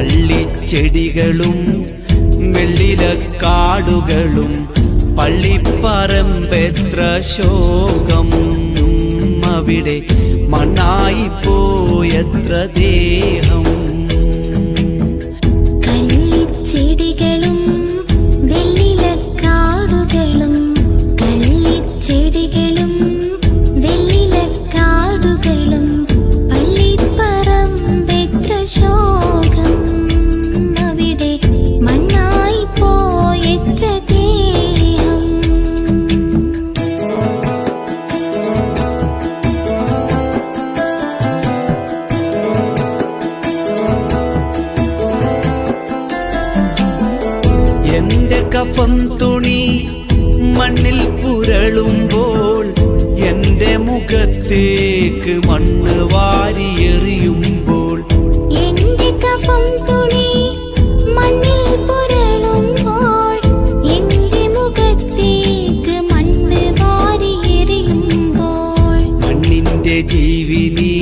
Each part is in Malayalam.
കള്ളിച്ചെടികളും വെള്ളിലക്കാടുകളും പള്ളിപ്പറമ്പെത്ര ശോകം. അവിടെ മണ്ണായി പോയത്ര ദേഹം. കള്ളിച്ചെടികളും വെള്ളിലക്കാടുകളും കള്ളിച്ചെടികളും വെള്ളിലക്കാടുകളും പള്ളിപ്പറമ്പെത്ര ശോകം. അവിടെ മണ്ണായി പോയത്ര ദേഹം. എന്റെ കഫൻ തുണി മണ്ണിൽ പുരളുമ്പോൾ എന്റെ മുഖത്തേക്ക് മണ്ണ് വാരിയെറിയുമ്പോൾ എന്റെ കഫൻ തുണി മണ്ണിൽ പുരളുമ്പോൾ എന്റെ മുഖത്തേക്ക് മണ്ണ് വാരിയെറിയുമ്പോൾ മണ്ണിന്റെ ജീവിനി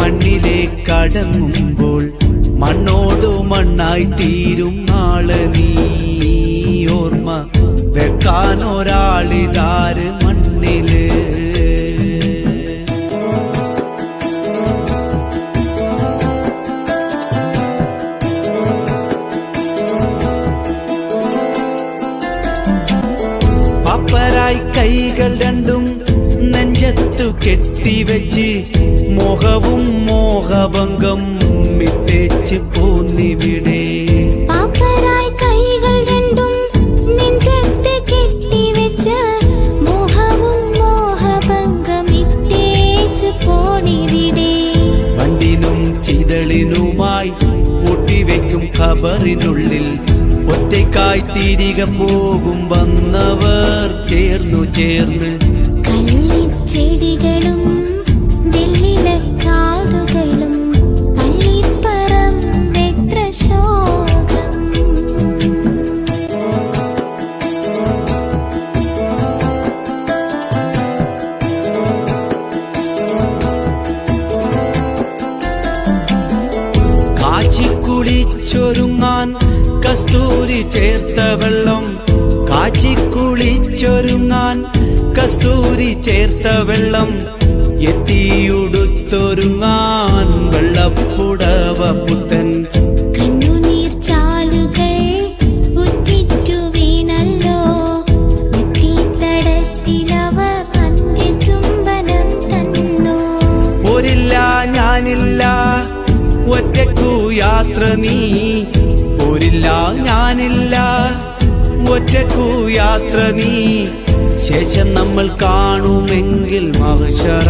മണ്ണിലേക്കടങ്ങുമ്പോൾ മണ്ണോടു മണ്ണായി തീരും നാളെ നീ ഓർമ്മ വെക്കാനൊരാളിതാര് മണ്ണില്. പാപ്പരായി കൈകൾ രണ്ടും നെഞ്ചത്തു കെട്ടിവെച്ച് മോഹവും മോഹഭംഗം മിട്ടേച്ച് പോന്നിവിടെ. പാപ്പരായി കൈകൾ രണ്ടും നെഞ്ചത്ത് കെട്ടിവെച്ച് മോഹവും മോഹഭംഗമിട്ടേച്ച് പോണിവിടെ. വണ്ടിനും ചിതളിനുമായി പൂട്ടിവെക്കും ഖബറിനുള്ളിൽ ഒറ്റയ്ക്കായി തിരികെ പോകും വന്നവർ ചേർന്നു ചേർന്ന്. കള്ളിച്ചെടികളും വെള്ളിലക്കാടുകളും പള്ളിപ്പറമ്പെത്ര ശോകം. കാച്ചിക്കുളിച്ചൊരുങ്ങാൻ കസ്തൂരി ചേർത്ത വെള്ളം. കാച്ചിക്കുളിച്ചൊരുങ്ങാൻ കസ്തൂരി ചേർത്ത വെള്ളം. എത്തിയുടുത്തൊരുങ്ങാൻ വെള്ളപ്പുടവ പുത്തൻ. കണ്ണുനീർ ചാലുകൾ ഉറ്റിറ്റു വീണല്ലോ. നെറ്റിത്തടത്തിലവർ അന്ത്യചുംബനം തന്നു. പോരില്ല ഞാനില്ല ഒറ്റക്കു യാത്ര നീ. പോരില്ല ഞാനില്ല ഒറ്റക്കു യാത്ര നീ. ശേഷം നമ്മൾ കാണുമെങ്കിൽ മഹ്ശറ.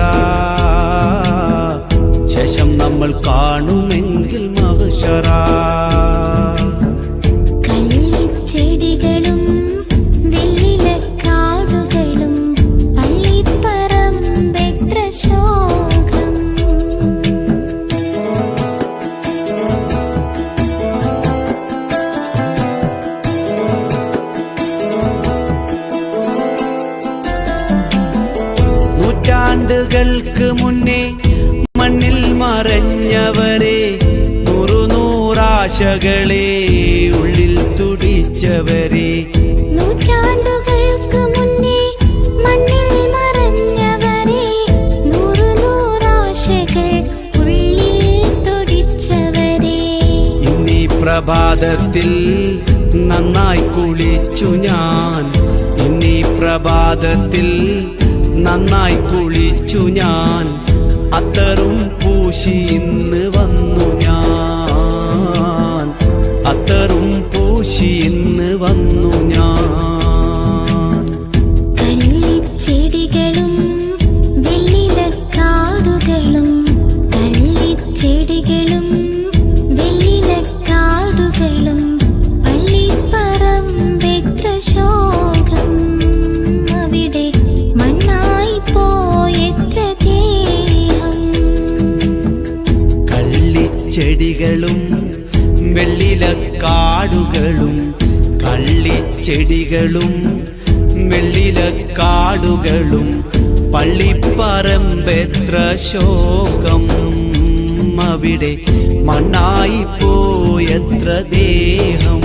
ശേഷം നമ്മൾ കാണുമെങ്കിൽ മഹ്ശറ. കള്ളിച്ചെടികളും വെള്ളിലക്കാടുകളും പള്ളിപ്പറമ്പെത്ര ശോകം. നൂറ്റാണ്ടുകൾക്ക് മുന്നേ മണ്ണിൽ മറഞ്ഞവരെ നൂറാശകളെ ഉള്ളിൽ തുടിച്ചവരെ. നൂറ്റാണ്ടുകൾക്ക് മുന്നേ മണ്ണിൽ മറഞ്ഞവരെ നൂറാശകൾ ഉള്ളിൽ തുടിച്ചവരെ. ഇന്നീ പ്രഭാതത്തിൽ നന്നായി കുളിച്ചു ഞാൻ. ഇന്നീ പ്രഭാതത്തിൽ നന്നായി കുളിച്ചു ഞാൻ. അത്തറും പൂശി ഇന്ന് വന്നു ഞാൻ. അത്തറും പൂശി ഇന്ന് വന്നു ഞാൻ. കള്ളിച്ചെടികളും വെള്ളിലക്കാടുകളും കള്ളിച്ചെടികളും വെള്ളിലക്കാടുകളും പള്ളിപ്പറമ്പെത്ര ശോകം. അവിടെ മണ്ണായി പോയത്ര ദേഹം. കള്ളിച്ചെടികളും വെള്ളിലക്കാടുകളും കള്ളിച്ചെടികളും വെള്ളിലക്കാടുകളും പള്ളിപ്പറമ്പെത്ര ശോകം. അവിടെ മണ്ണായി പോയി പോയെത്ര ദേഹം